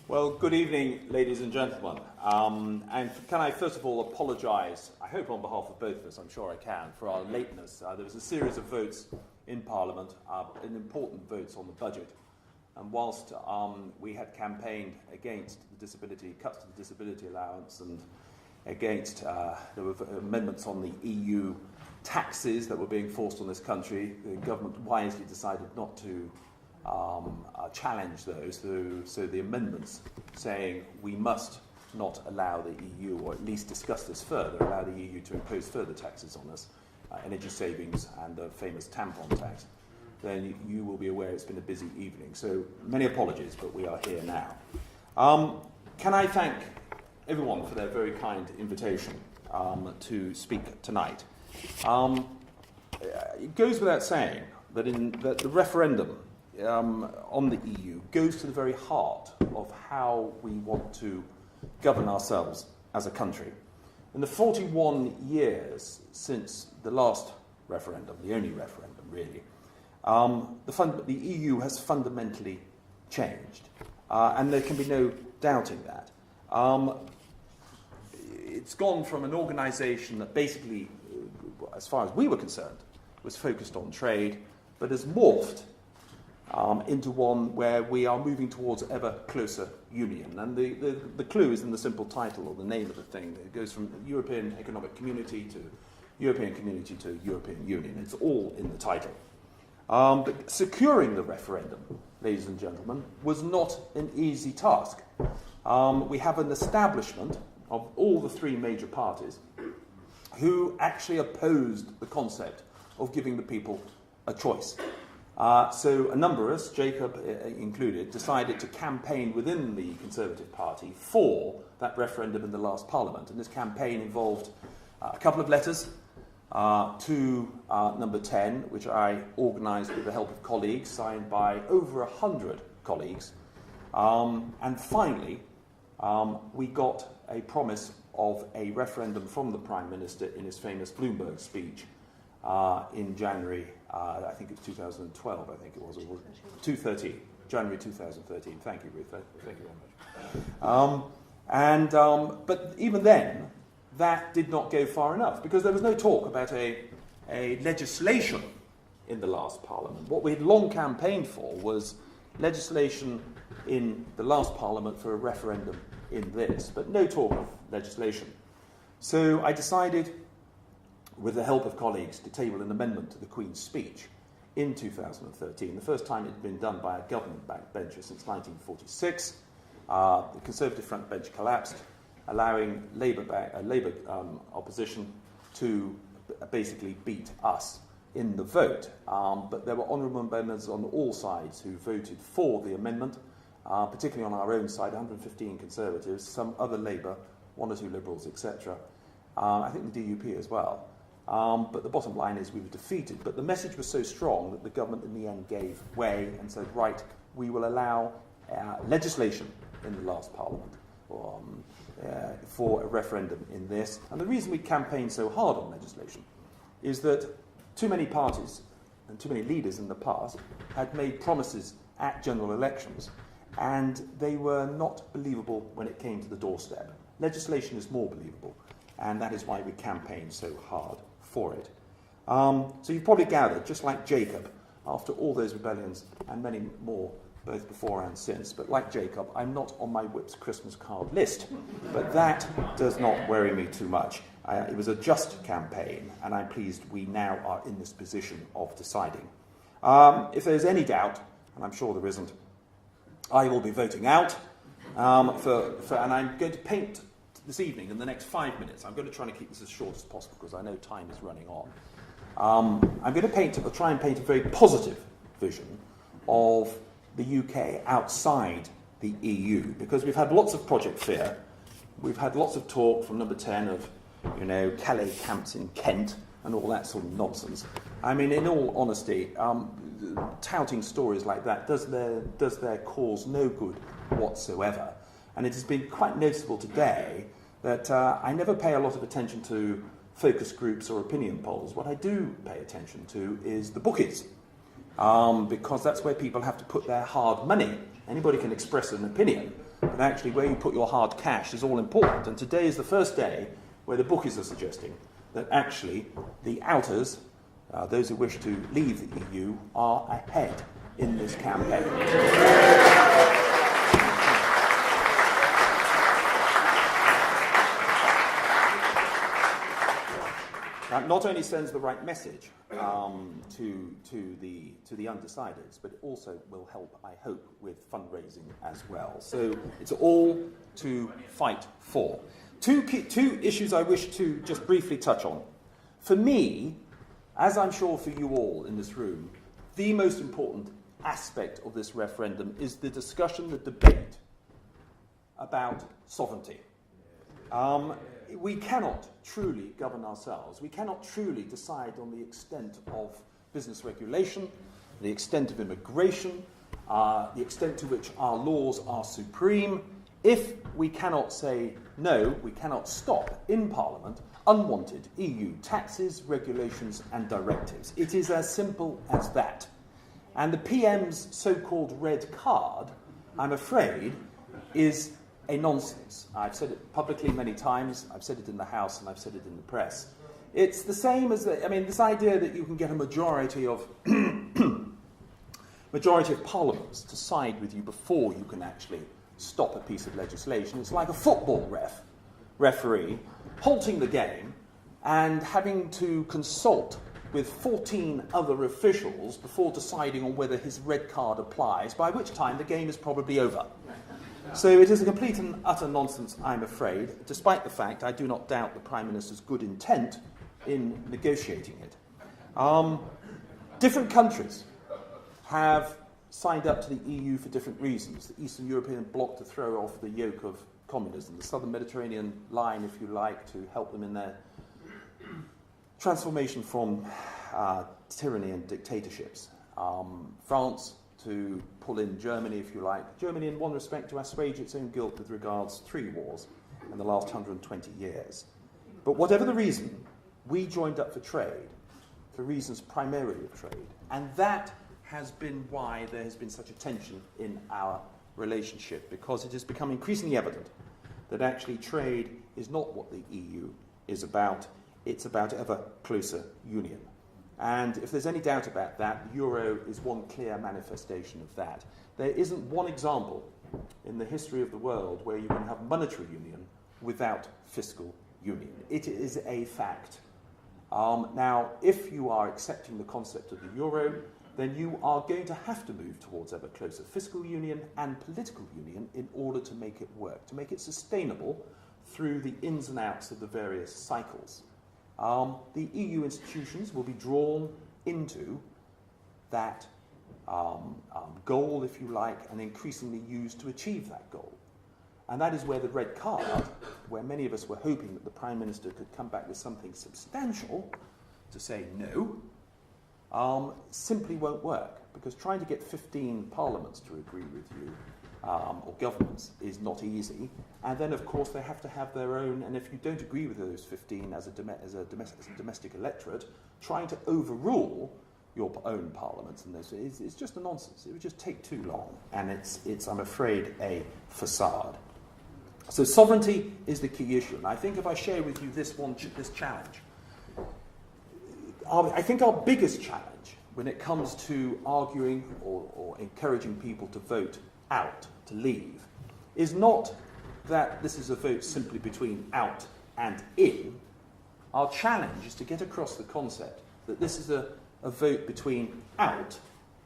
Well, good evening, ladies and gentlemen. And can I first of all apologise, I hope on behalf of both of us, I'm sure I can, for our lateness. There was a series of votes in Parliament, important votes on the budget. And whilst we had campaigned against the cuts to the disability allowance and against there were amendments on the EU taxes that were being forced on this country, the government wisely decided not to challenge those, so the amendments saying we must not allow the EU, or at least discuss this further, allow the EU to impose further taxes on us, energy savings and the famous tampon tax, then you will be aware it's been a busy evening. So many apologies, but we are here now. Can I thank everyone for their very kind invitation to speak tonight. It goes without saying that the referendum on the EU goes to the very heart of how we want to govern ourselves as a country. In the 41 years since the last referendum, the only referendum really, the EU has fundamentally changed, and there can be no doubting that. It's gone from an organisation that basically, as far as we were concerned, was focused on trade, but has morphed into one where we are moving towards ever closer union. And the clue is in the simple title or the name of the thing. It goes from European Economic Community to European Community to European Union. It's all in the title. But securing the referendum, ladies and gentlemen, was not an easy task. We have an establishment of all the three major parties who actually opposed the concept of giving the people a choice. So a number of us, Jacob included, decided to campaign within the Conservative Party for that referendum in the last Parliament. And this campaign involved a couple of letters to number 10, which I organised with the help of colleagues, signed by over 100 colleagues. And finally, we got a promise of a referendum from the Prime Minister in his famous Bloomberg speech in January, I think it's 2012, I think it was, or 2013, January 2013. Thank you, Ruth. Thank you very much. But even then, that did not go far enough, because there was no talk about a legislation in the last Parliament. What we had long campaigned for was legislation in the last Parliament for a referendum in this, but no talk of legislation. So I decided, with the help of colleagues, to table an amendment to the Queen's speech in 2013, the first time it had been done by a government backbencher since 1946. The Conservative front bench collapsed, allowing Labour opposition to basically beat us in the vote. But there were honourable members on all sides who voted for the amendment, particularly on our own side, 115 Conservatives, some other Labour, one or two Liberals, etc. I think the DUP as well. But the bottom line is we were defeated. But the message was so strong that the government in the end gave way and said, right, we will allow legislation in the last Parliament for a referendum in this. And the reason we campaigned so hard on legislation is that too many parties and too many leaders in the past had made promises at general elections, and they were not believable when it came to the doorstep. Legislation is more believable, and that is why we campaigned so hard for it. So you've probably gathered, just like Jacob, after all those rebellions and many more, both before and since, but like Jacob, I'm not on my whip's Christmas card list. But that does not worry me too much. It was a just campaign, and I'm pleased we now are in this position of deciding. If there's any doubt, and I'm sure there isn't, I will be voting out, and I'm going to paint this evening, in the next 5 minutes. I'm going to try and keep this as short as possible because I know time is running on. I'm going to try and paint a very positive vision of the UK outside the EU, because we've had lots of project fear. We've had lots of talk from number 10 of, Calais camps in Kent and all that sort of nonsense. I mean, in all honesty, touting stories like that does their cause no good whatsoever. And it has been quite noticeable today that I never pay a lot of attention to focus groups or opinion polls. What I do pay attention to is the bookies, because that's where people have to put their hard money. Anybody can express an opinion, but And actually, where you put your hard cash is all important. And today is the first day where the bookies are suggesting that actually the outers, those who wish to leave the EU, are ahead in this campaign. That not only sends the right message to the undecideds, but it also will help, I hope, with fundraising as well. So it's all to fight for. Two issues I wish to just briefly touch on. For me, as I'm sure for you all in this room, the most important aspect of this referendum is the discussion, the debate about sovereignty. We cannot truly govern ourselves. We cannot truly decide on the extent of business regulation, the extent of immigration, the extent to which our laws are supreme, if we cannot say no, we cannot stop in Parliament unwanted EU taxes, regulations and directives. It is as simple as that. And the PM's so-called red card, I'm afraid, is a nonsense. I've said it publicly many times, I've said it in the House and I've said it in the press. It's the same as, this idea that you can get a majority of parliaments to side with you before you can actually stop a piece of legislation. It's like a football referee halting the game and having to consult with 14 other officials before deciding on whether his red card applies, by which time the game is probably over. So it is a complete and utter nonsense, I'm afraid, despite the fact I do not doubt the Prime Minister's good intent in negotiating it. Different countries have signed up to the EU for different reasons. The Eastern European bloc to throw off the yoke of communism, the Southern Mediterranean line, if you like, to help them in their transformation from tyranny and dictatorships. France to pull in Germany, if you like. Germany, in one respect, to assuage its own guilt with regards to 3 wars in the last 120 years. But whatever the reason, we joined up for trade, for reasons primarily of trade. And that has been why there has been such a tension in our relationship, because it has become increasingly evident that actually trade is not what the EU is about. It's about ever closer union. And if there's any doubt about that, the euro is one clear manifestation of that. There isn't one example in the history of the world where you can have monetary union without fiscal union. It is a fact. Now, if you are accepting the concept of the euro, then you are going to have to move towards ever closer fiscal union and political union in order to make it work, to make it sustainable through the ins and outs of the various cycles. The EU institutions will be drawn into that goal, if you like, and increasingly used to achieve that goal. And that is where the red card, where many of us were hoping that the Prime Minister could come back with something substantial to say no, simply won't work, because trying to get 15 parliaments to agree with you, or governments, is not easy. And then, of course, they have to have their own, and if you don't agree with those 15 as a domestic electorate, trying to overrule your own parliaments and this is just a nonsense. It would just take too long, and it's I'm afraid, a facade. So sovereignty is the key issue. And I think if I share with you this challenge, I think our biggest challenge when it comes to arguing or encouraging people to vote out, to leave, is not that this is a vote simply between out and in. Our challenge is to get across the concept that this is a vote between out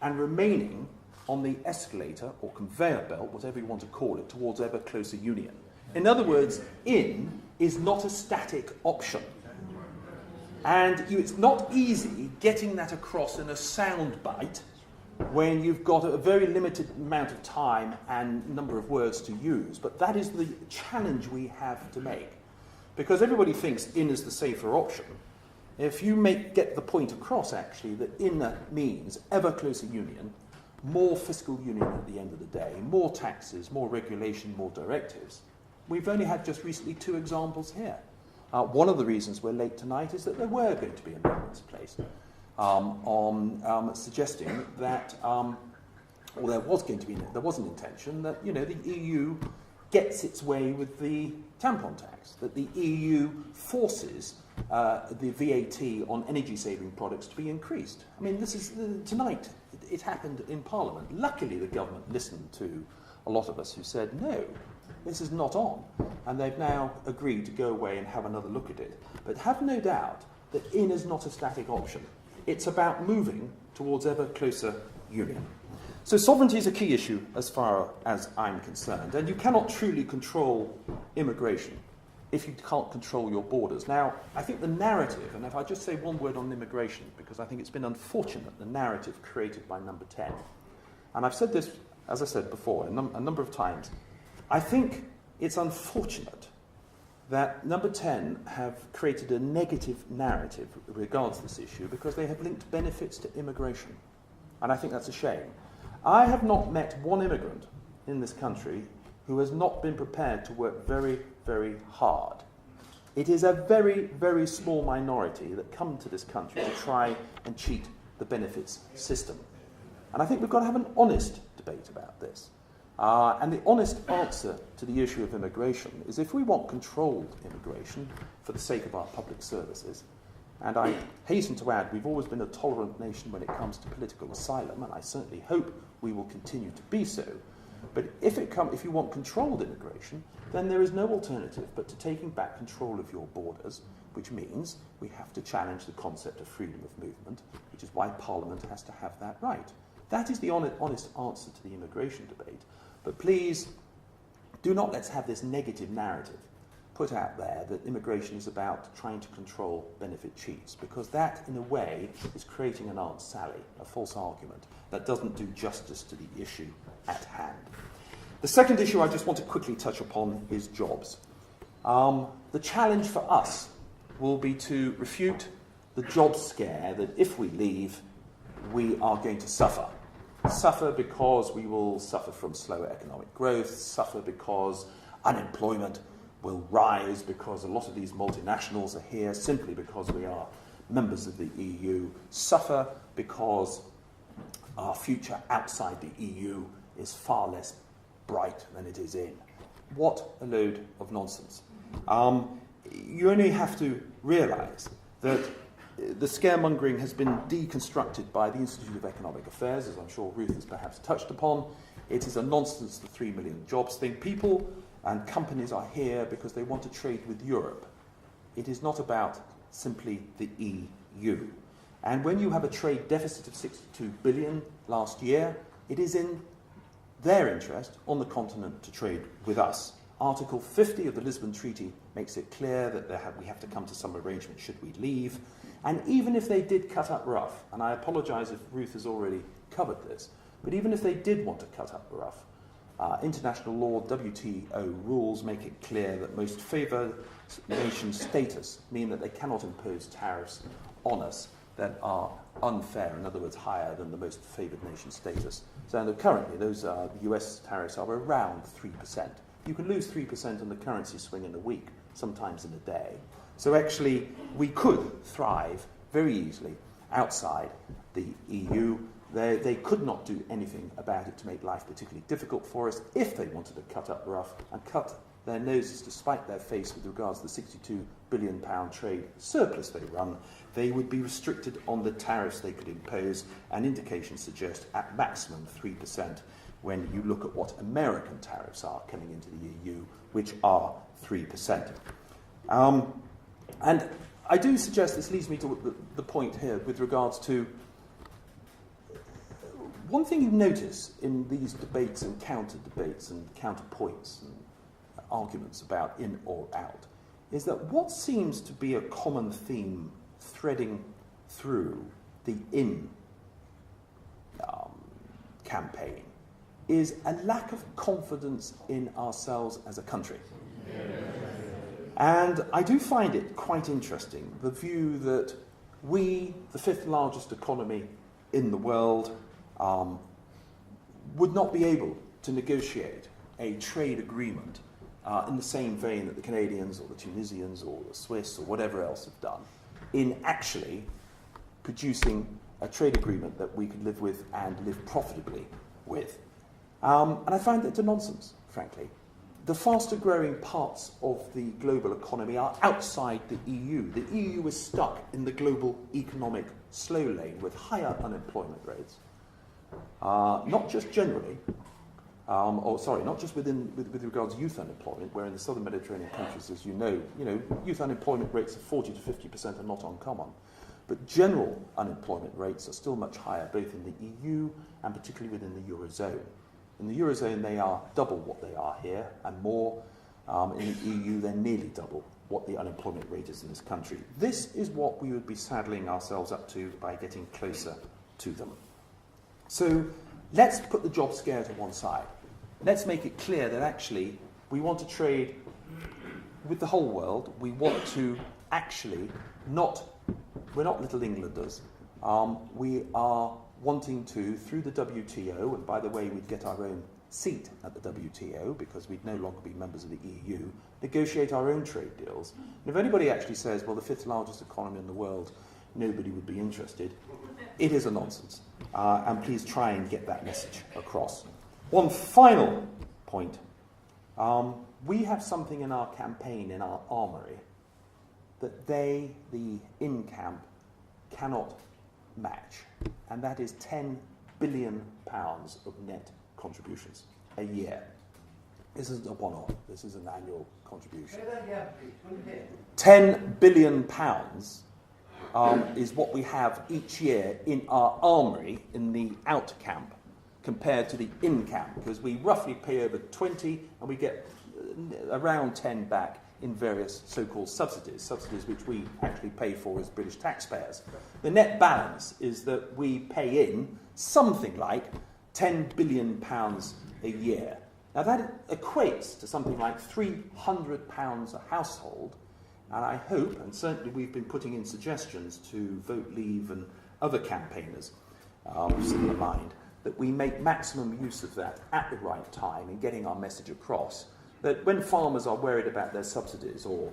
and remaining on the escalator or conveyor belt, whatever you want to call it, towards ever closer union. In other words, in is not a static option. And it's not easy getting that across in a sound bite when you've got a very limited amount of time and number of words to use. But that is the challenge we have to make. Because everybody thinks in is the safer option. If you get the point across, actually, that in means ever closer union, more fiscal union at the end of the day, more taxes, more regulation, more directives. We've only had just recently 2 examples here. One of the reasons we're late tonight is that there were going to be amendments placed on suggesting that, or there was an intention that, the EU gets its way with the tampon tax, that the EU forces the VAT on energy-saving products to be increased. I mean, this is tonight. It happened in Parliament. Luckily, the government listened to a lot of us who said, no, this is not on. And they've now agreed to go away and have another look at it. But have no doubt that in is not a static option. It's about moving towards ever closer union. So sovereignty is a key issue as far as I'm concerned. And you cannot truly control immigration if you can't control your borders. Now, I think the narrative, and if I just say one word on immigration, because I think it's been unfortunate, the narrative created by Number 10. And I've said this, as I said before, a number of times. I think it's unfortunate that Number 10 have created a negative narrative with regards to this issue because they have linked benefits to immigration. And I think that's a shame. I have not met one immigrant in this country who has not been prepared to work very, very hard. It is a very, very small minority that come to this country to try and cheat the benefits system. And I think we've got to have an honest debate about this. And the honest answer to the issue of immigration is if we want controlled immigration for the sake of our public services, and I hasten to add we've always been a tolerant nation when it comes to political asylum, and I certainly hope we will continue to be so, but if you want controlled immigration, then there is no alternative but to taking back control of your borders, which means we have to challenge the concept of freedom of movement, which is why Parliament has to have that right. That is the honest answer to the immigration debate. But please, do not let's have this negative narrative put out there that immigration is about trying to control benefit cheats, because that, in a way, is creating an Aunt Sally, a false argument, that doesn't do justice to the issue at hand. The second issue I just want to quickly touch upon is jobs. The challenge for us will be to refute the job scare that if we leave, we are going to suffer. Suffer because we will suffer from slower economic growth, suffer because unemployment will rise because a lot of these multinationals are here simply because we are members of the EU, suffer because our future outside the EU is far less bright than it is in. What a load of nonsense. You only have to realise that the scaremongering has been deconstructed by the Institute of Economic Affairs, as I'm sure Ruth has perhaps touched upon. It is a nonsense, the 3 million jobs thing. People and companies are here because they want to trade with Europe. It is not about simply the EU. And when you have a trade deficit of 62 billion last year, it is in their interest on the continent to trade with us. Article 50 of the Lisbon Treaty makes it clear that we have to come to some arrangement should we leave. And even if they did cut up rough, and I apologise if Ruth has already covered this, but even if they did want to cut up rough, international law, WTO rules make it clear that most favoured nation status mean that they cannot impose tariffs on us that are unfair, in other words, higher than the most favoured nation status. So currently, the US tariffs are around 3%. You can lose 3% on the currency swing in a week, sometimes in a day. So actually, we could thrive very easily outside the EU. They could not do anything about it to make life particularly difficult for us if they wanted to cut up rough and cut their noses to spite their face with regards to the £62 billion trade surplus they run. They would be restricted on the tariffs they could impose, and indications suggest at maximum 3% when you look at what American tariffs are coming into the EU, which are 3%. And I do suggest, this leads me to the point here with regards to one thing you notice in these debates and counter-debates and counterpoints and arguments about in or out is that what seems to be a common theme threading through the in campaign is a lack of confidence in ourselves as a country. And I do find it quite interesting, the view that we, the fifth largest economy in the world, would not be able to negotiate a trade agreement in the same vein that the Canadians or the Tunisians or the Swiss or whatever else have done, in actually producing a trade agreement that we could live with and live profitably with. And I find that a nonsense, frankly. the faster growing parts of the global economy are outside the EU. The EU is stuck in the global economic slow lane with higher unemployment rates, not just generally, not just with regards to youth unemployment, where in the southern Mediterranean countries, as you know, youth unemployment rates of 40 to 50% are not uncommon. But general unemployment rates are still much higher, both in the EU and particularly within the Eurozone. In the Eurozone, they are double what they are here, and more. In the EU, they're nearly double what the unemployment rate is in this country. This is what we would be saddling ourselves up to by getting closer to them. So let's put the job scare to one side. Let's make it clear that actually we want to trade with the whole world. We want to actually we're not little Englanders. We are wanting to, through the WTO, and by the way, we'd get our own seat at the WTO because we'd no longer be members of the EU, negotiate our own trade deals. And if anybody actually says, well, the fifth largest economy in the world, nobody would be interested, it is a nonsense. And please try and get that message across. One final point. We have something in our campaign, in our armoury, that the in-camp, cannot match. And that is £10 billion of net contributions a year. This isn't a one-off. This is an annual contribution. £10 billion is what we have each year in our armoury in the out camp compared to the in camp, because we roughly pay over 20 and we get around 10 back in various so-called subsidies which we actually pay for as British taxpayers. The net balance is that we pay in something like £10 billion a year. Now that equates to something like £300 a household, and I hope, and certainly we've been putting in suggestions to Vote Leave and other campaigners with similar mind, that we make maximum use of that at the right time in getting our message across. That when farmers are worried about their subsidies, or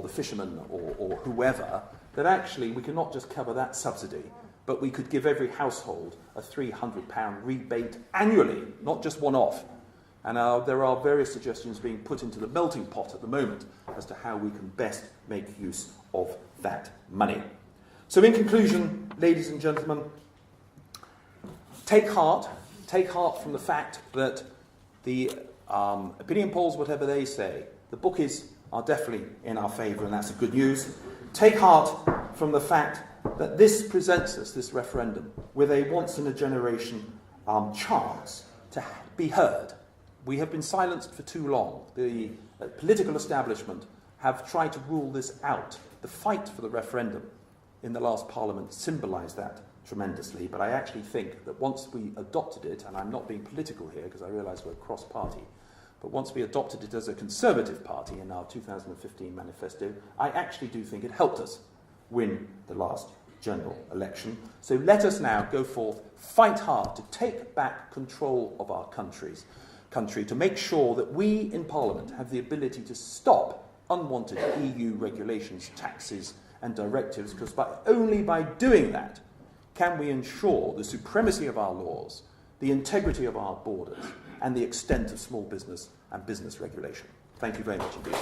the fishermen, or whoever, that actually we can not just cover that subsidy, but we could give every household a £300 rebate annually, not just one-off. And there are various suggestions being put into the melting pot at the moment as to how we can best make use of that money. So in conclusion, ladies and gentlemen, take heart from the fact that the opinion polls, whatever they say, the bookies are definitely in our favour, and that's a good news. Take heart from the fact that this presents us, this referendum, with a once-in-a-generation chance to be heard. We have been silenced for too long. The political establishment have tried to rule this out. The fight for the referendum in the last Parliament symbolised that tremendously, but I actually think that once we adopted it, and I'm not being political here because I realise we're cross-party, but once we adopted it as a Conservative Party in our 2015 manifesto, I actually do think it helped us win the last general election. So let us now go forth, fight hard to take back control of our country, to make sure that we in Parliament have the ability to stop unwanted EU regulations, taxes and directives, because only by doing that can we ensure the supremacy of our laws, the integrity of our borders, and the extent of small business and business regulation. Thank you very much indeed.